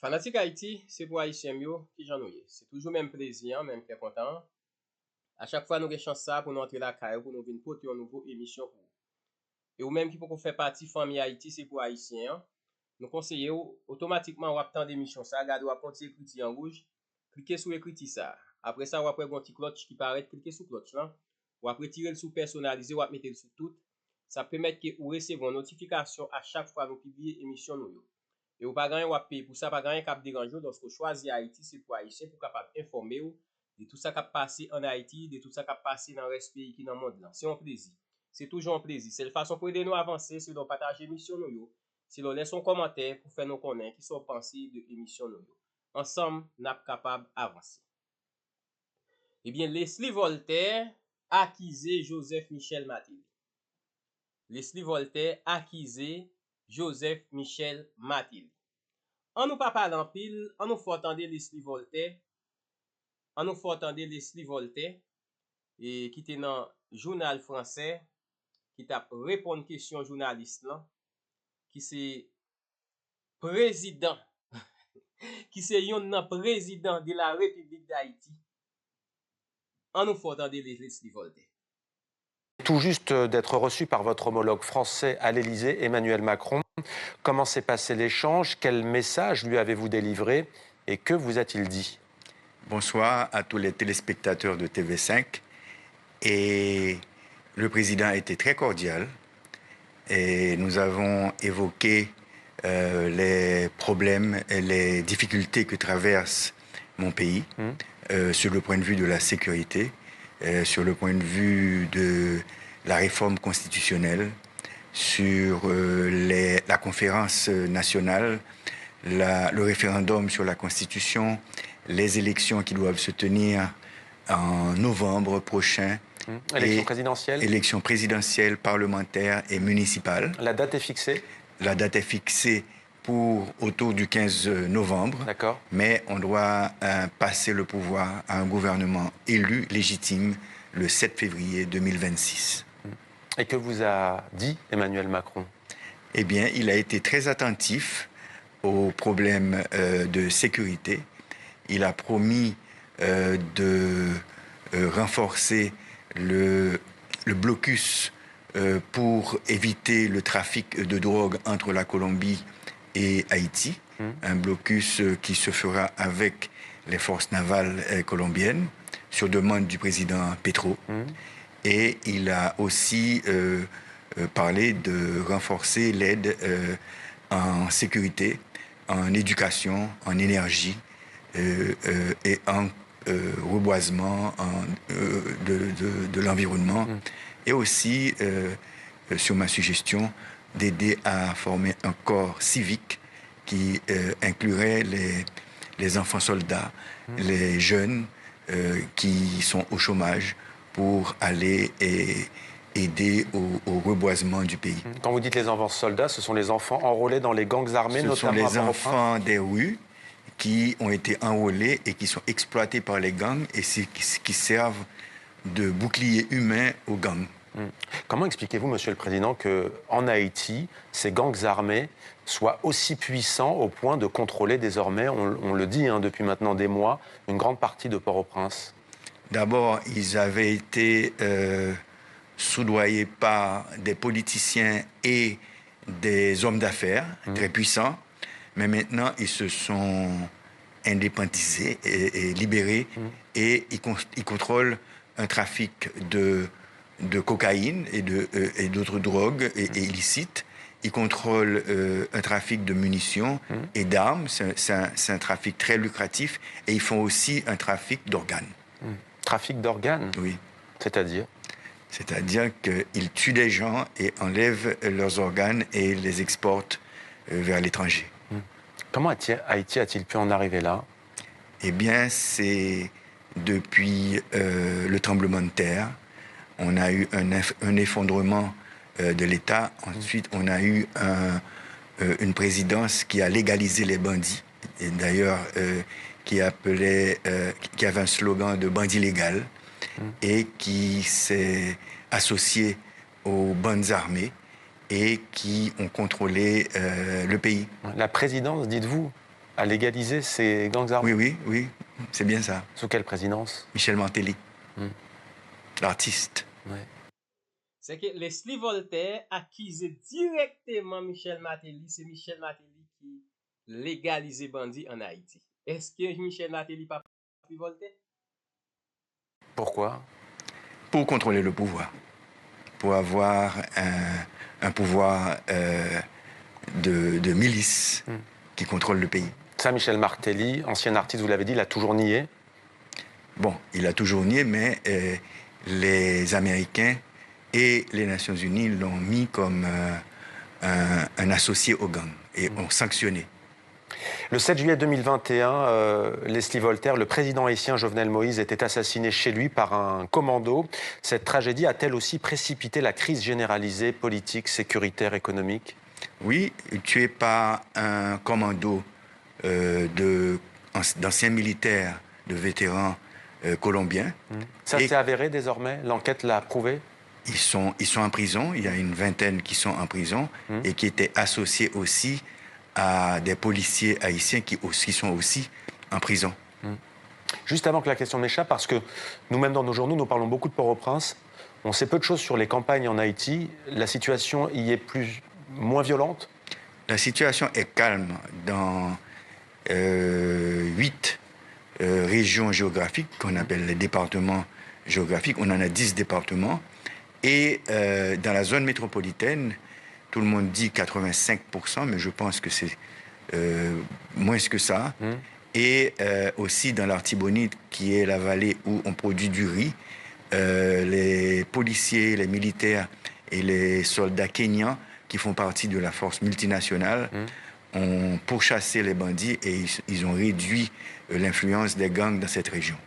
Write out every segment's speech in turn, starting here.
Fanatique Haïti, c'est pour Haïtien yo qui j'en ouye. C'est toujours même plaisir, même très content. À chaque fois nous avons chance ça pour nous entrer la caille pour nous venir porter une nouvelle émission pour vous. Et ou même qui pour faire partie famille Haïti, c'est pour Haïtien. Nous conseillons automatiquement ou attendre d'émission ça, regardez ou petit écrit en rouge, cliquez sur écrit ça. Après ça, ou après un petit cloche qui paraît, cliquez sur cloche là. Ou après tirer le sous personnalisé ou mettre le sous tout. Ça permet que vous recevez une notification à chaque fois nous publier émission nous. Et ou pas gagner ou payer pour ça, pas gagner cap déranger lorsque choisir Haïti, c'est pour Haïtien pour capable informer ou de tout ça qui a passé en Haïti, de tout ça qui a passé dans le reste pays qui dans le monde là. C'est un plaisir. C'est toujours un plaisir. C'est la façon pour aider nous avancer, c'est de partager l'émission nous. Si vous laissez un commentaire pour faire nous connaître qui sont pensés de l'émission nous. Ensemble, nous sommes capables d'avancer. Eh bien, Leslie Voltaire accusé Joseph Michel Mathilde. Leslie Voltaire accusé Joseph Michel Mathilde. On nous pas parler en pile, on nous faut entendre Leslie Voltaire. On nous faut entendre Leslie Voltaire et qui était dans journal français qui t'a répondre question journaliste là qui c'est président qui c'est un président de la République d'Haïti. On nous faut entendre Leslie Voltaire. Tout juste d'être reçu par votre homologue français à l'Élysée, Emmanuel Macron. Comment s'est passé l'échange? Quel message lui avez-vous délivré? Et que vous a-t-il dit? Bonsoir à tous les téléspectateurs de TV5. Et le président a été très cordial. Et nous avons évoqué les problèmes et les difficultés que traverse mon pays sur le point de vue de la sécurité, sur le point de vue de la réforme constitutionnelle, sur la conférence nationale, le référendum sur la Constitution, les élections qui doivent se tenir en novembre prochain. Élections présidentielles, parlementaires et municipales. La date est fixée? La date est fixée pour autour du 15 novembre. D'accord. Mais on doit passer le pouvoir à un gouvernement élu, légitime, le 7 février 2026. Et que vous a dit Emmanuel Macron? Eh bien, il a été très attentif aux problèmes de sécurité. Il a promis de renforcer le blocus pour éviter le trafic de drogue entre la Colombie et Haïti. Un blocus qui se fera avec les forces navales colombiennes sur demande du président Petro. Et il a aussi parlé de renforcer l'aide en sécurité, en éducation, en énergie et en reboisement de l'environnement. Et aussi, sur ma suggestion, d'aider à former un corps civique qui inclurait les enfants soldats, les jeunes qui sont au chômage, pour aller aider au reboisement du pays. Quand vous dites les enfants soldats, ce sont les enfants enrôlés dans les gangs armés, ce notamment sont les enfants des rues qui ont été enrôlés et qui sont exploités par les gangs et qui servent de bouclier humain aux gangs. Comment expliquez-vous, Monsieur le Président, qu'en Haïti, ces gangs armés soient aussi puissants au point de contrôler désormais, on le dit depuis maintenant des mois, une grande partie de Port-au-Prince? D'abord, ils avaient été soudoyés par des politiciens et des hommes d'affaires très puissants, mais maintenant, ils se sont indépendantisés et libérés et ils contrôlent un trafic de cocaïne et d'autres drogues illicites. Ils contrôlent un trafic de munitions et d'armes. C'est un trafic très lucratif. Et ils font aussi un trafic d'organes. Trafic d'organes? Oui. C'est-à-dire? C'est-à-dire qu'ils tuent des gens et enlèvent leurs organes et les exportent vers l'étranger. Comment Haïti a-t-il pu en arriver là? Eh bien, c'est depuis le tremblement de terre. On a eu un effondrement de l'État. Ensuite, on a eu une présidence qui a légalisé les bandits. Et d'ailleurs, qui avait un slogan de bandit légal et qui s'est associé aux bandes armées et qui ont contrôlé le pays. La présidence, dites-vous? à légaliser ces gangs armés? Oui, c'est bien ça. Sous quelle présidence? Michel Martelly, l'artiste. Ouais. C'est que Leslie Voltaire accusait directement Michel Martelly. C'est Michel Martelly qui légalisait bandit en Haïti. Est-ce que Michel Martelly pas pris Voltaire? Pourquoi? Pour contrôler le pouvoir, pour avoir un pouvoir de milice qui contrôle le pays. Ça, Michel Martelly, ancien artiste, vous l'avez dit, il a toujours nié. Bon, il a toujours nié, mais les Américains et les Nations Unies l'ont mis comme un associé au gang et ont sanctionné. Le 7 juillet 2021, Leslie Voltaire, le président haïtien Jovenel Moïse, était assassiné chez lui par un commando. Cette tragédie a-t-elle aussi précipité la crise généralisée politique, sécuritaire, économique? Oui, tué par un commando d'anciens militaires, de vétérans colombiens. Ça s'est avéré désormais? L'enquête l'a prouvé? Ils sont en prison, il y a une vingtaine qui sont en prison et qui étaient associés aussi à des policiers haïtiens qui sont aussi en prison. Juste avant que la question m'échappe, parce que nous-mêmes dans nos journaux, nous parlons beaucoup de Port-au-Prince. On sait peu de choses sur les campagnes en Haïti. La situation y est moins violente? La situation est calme dans 8 régions géographiques qu'on appelle les départements géographiques. On en a 10 départements. Et dans la zone métropolitaine, tout le monde dit 85%, mais je pense que c'est moins que ça. Et aussi dans l'Artibonite, qui est la vallée où on produit du riz, les policiers, les militaires et les soldats kenyans qui font partie de la force multinationale ont pourchassé les bandits et ils ont réduit l'influence des gangs dans cette région.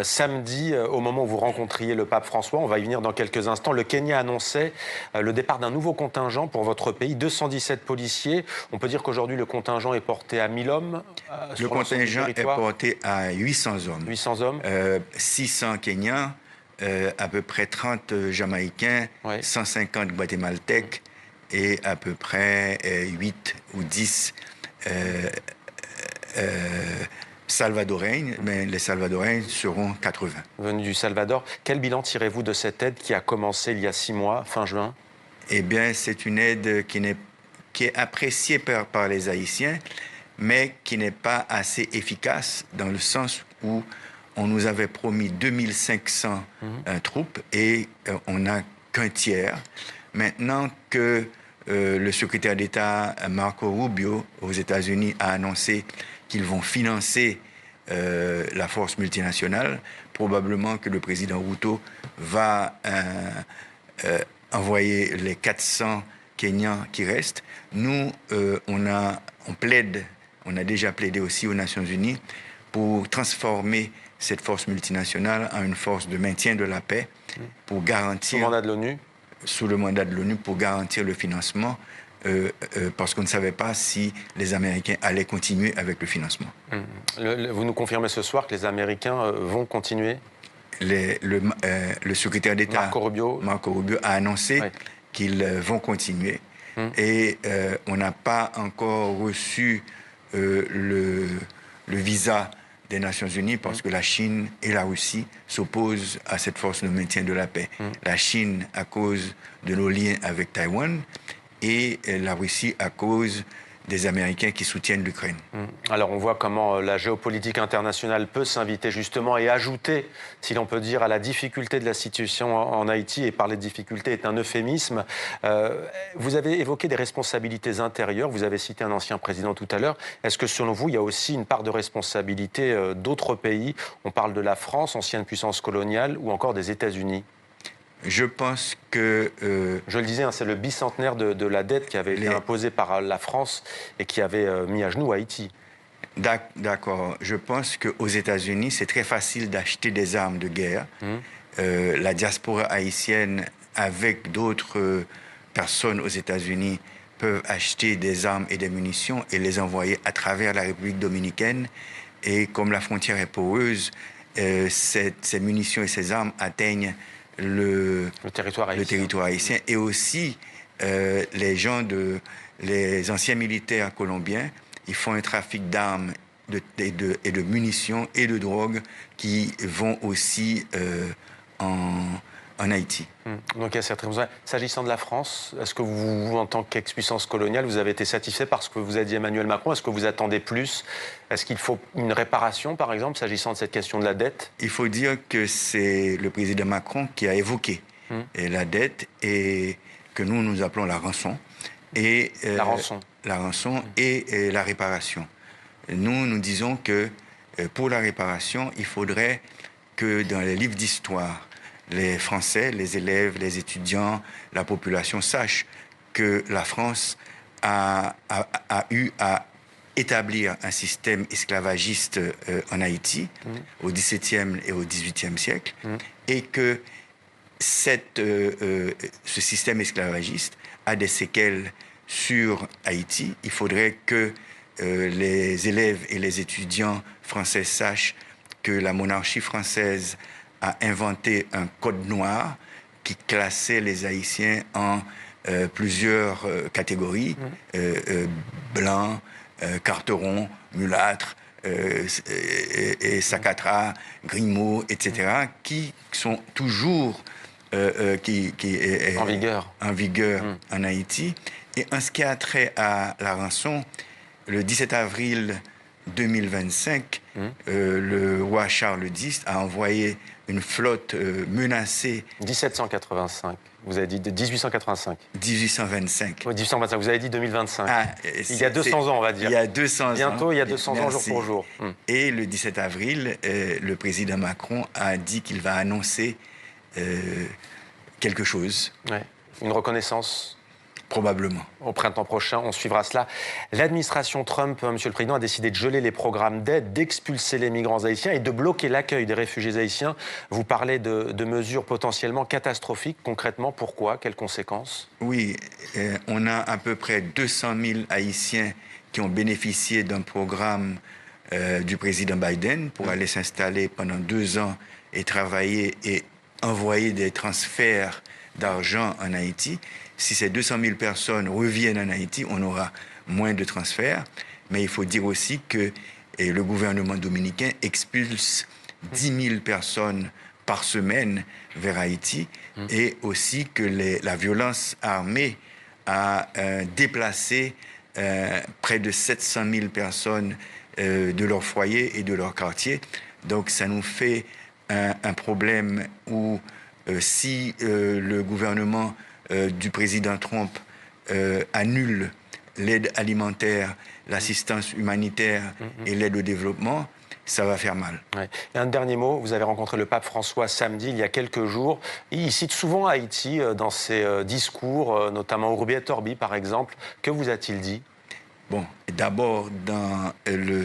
Samedi, au moment où vous rencontriez le pape François, on va y venir dans quelques instants, le Kenya annonçait le départ d'un nouveau contingent pour votre pays, 217 policiers. On peut dire qu'aujourd'hui, le contingent est porté à 1000 hommes. Le contingent est porté à 800 hommes. 800 hommes. 600 Kenyans, à peu près 30 Jamaïcains, 150 Guatémaltèques et à peu près 8 ou 10 Salvadoriens, mais les Salvadoriens seront 80. Venus du Salvador. Quel bilan tirez-vous de cette aide qui a commencé il y a 6 mois, fin juin? Eh bien, c'est une aide qui est appréciée par les Haïtiens, mais qui n'est pas assez efficace dans le sens où on nous avait promis 2500 troupes et on n'a qu'un tiers. Maintenant que le secrétaire d'État Marco Rubio aux États-Unis a annoncé qu'ils vont financer la force multinationale, probablement que le président Ruto va envoyer les 400 Kenyans qui restent. Nous, on a déjà plaidé aussi aux Nations Unies pour transformer cette force multinationale en une force de maintien de la paix, pour garantir... Sous le mandat de l'ONU? Sous le mandat de l'ONU, pour garantir le financement, parce qu'on ne savait pas si les Américains allaient continuer avec le financement. Vous nous confirmez ce soir que les Américains vont continuer? Le secrétaire d'État Marco Rubio a annoncé qu'ils vont continuer. Et on n'a pas encore reçu le visa des Nations Unies parce que la Chine et la Russie s'opposent à cette force de maintien de la paix. La Chine à cause de nos liens avec Taïwan et la Russie à cause des Américains qui soutiennent l'Ukraine. Alors on voit comment la géopolitique internationale peut s'inviter justement et ajouter, si l'on peut dire, à la difficulté de la situation en Haïti, et parler de difficulté est un euphémisme. Vous avez évoqué des responsabilités intérieures, vous avez cité un ancien président tout à l'heure. Est-ce que selon vous, il y a aussi une part de responsabilité d'autres pays? On parle de la France, ancienne puissance coloniale, ou encore des États-Unis? Je pense que... Je le disais, c'est le bicentenaire de la dette qui avait été imposée par la France et qui avait mis à genoux Haïti. D'accord. Je pense qu'aux États-Unis, c'est très facile d'acheter des armes de guerre. La diaspora haïtienne, avec d'autres personnes aux États-Unis, peuvent acheter des armes et des munitions et les envoyer à travers la République dominicaine. Et comme la frontière est poreuse, ces munitions et ces armes atteignent le territoire haïtien. Et aussi les anciens militaires colombiens Ils font un trafic d'armes et de munitions et de drogue qui vont aussi en Haïti. Donc il y a certaines besoins. S'agissant de la France, est-ce que vous, en tant qu'ex-puissance coloniale, vous avez été satisfait par ce que vous a dit Emmanuel Macron? Est-ce que vous attendez plus? Est-ce qu'il faut une réparation, par exemple, s'agissant de cette question de la dette? Il faut dire que c'est le président Macron qui a évoqué la dette et que nous appelons la rançon. Et, la rançon. La rançon et la réparation. Nous disons que pour la réparation, il faudrait que dans les livres d'histoire, les Français, les élèves, les étudiants, la population sachent que la France a eu à établir un système esclavagiste en Haïti au XVIIe et au XVIIIe siècle et que ce système esclavagiste a des séquelles sur Haïti. Il faudrait que les élèves et les étudiants français sachent que la monarchie française a inventé un code noir qui classait les Haïtiens en plusieurs catégories, blancs, carterons, mulâtres, et Sacatra, Grimaud, etc., qui sont toujours en vigueur en Haïti. Et en ce qui a trait à la rançon, le 17 avril 2025, le roi Charles X a envoyé une flotte menacée. 1785. Vous avez dit de 1885. 1825. Oui, 1825. Vous avez dit 2025. Il y a 200 ans, on va dire. Il y a 200 ans. Bientôt, il y a 200 ans jour pour jour. Et le 17 avril, le président Macron a dit qu'il va annoncer quelque chose. Ouais. Une reconnaissance. Probablement. Au printemps prochain, on suivra cela. L'administration Trump, Monsieur le Président, a décidé de geler les programmes d'aide, d'expulser les migrants haïtiens et de bloquer l'accueil des réfugiés haïtiens. Vous parlez de mesures potentiellement catastrophiques. Concrètement, pourquoi? Quelles conséquences? Oui, on a à peu près 200 000 Haïtiens qui ont bénéficié d'un programme du président Biden pour aller s'installer pendant 2 ans et travailler et envoyer des transferts d'argent en Haïti. Si ces 200 000 personnes reviennent en Haïti, on aura moins de transferts. Mais il faut dire aussi que le gouvernement dominicain expulse 10 000 personnes par semaine vers Haïti et aussi que la violence armée a déplacé près de 700 000 personnes de leur foyer et de leur quartier. Donc ça nous fait un problème où si le gouvernement du président Trump annule l'aide alimentaire, l'assistance humanitaire et l'aide au développement, ça va faire mal. Ouais. Et un dernier mot, vous avez rencontré le pape François samedi, il y a quelques jours. Il cite souvent Haïti dans ses discours, notamment Urbi et Orbi par exemple. Que vous a-t-il dit? Bon, d'abord, dans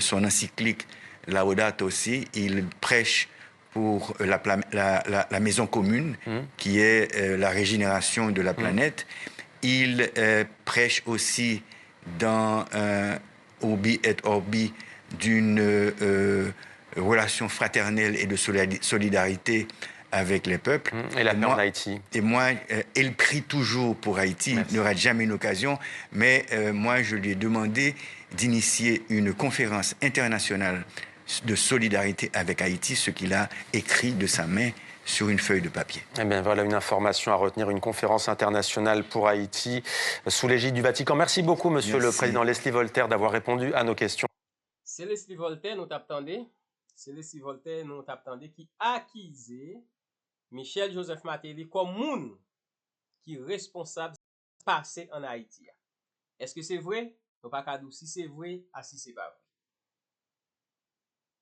son encyclique Laudato Si, il prêche pour la maison commune, qui est la régénération de la planète. Il prêche aussi dans Urbi et Orbi d'une relation fraternelle et de solidarité avec les peuples. Et la paix en Haïti. Et moi, il prie toujours pour Haïti. Merci. Il n'y aura jamais une occasion. Mais moi, je lui ai demandé d'initier une conférence internationale de solidarité avec Haïti, ce qu'il a écrit de sa main sur une feuille de papier. Eh bien, voilà une information à retenir, une conférence internationale pour Haïti sous l'égide du Vatican. Merci beaucoup, Monsieur le Président Leslie Voltaire, d'avoir répondu à nos questions. C'est Leslie Voltaire, nous t'attendons. C'est Leslie Voltaire, nous t'attendons, qui accusait Michel Joseph Martelly comme moun qui est responsable passé en Haïti. Est-ce que c'est vrai? Nous pas qu'à dire si c'est vrai, si c'est pas vrai.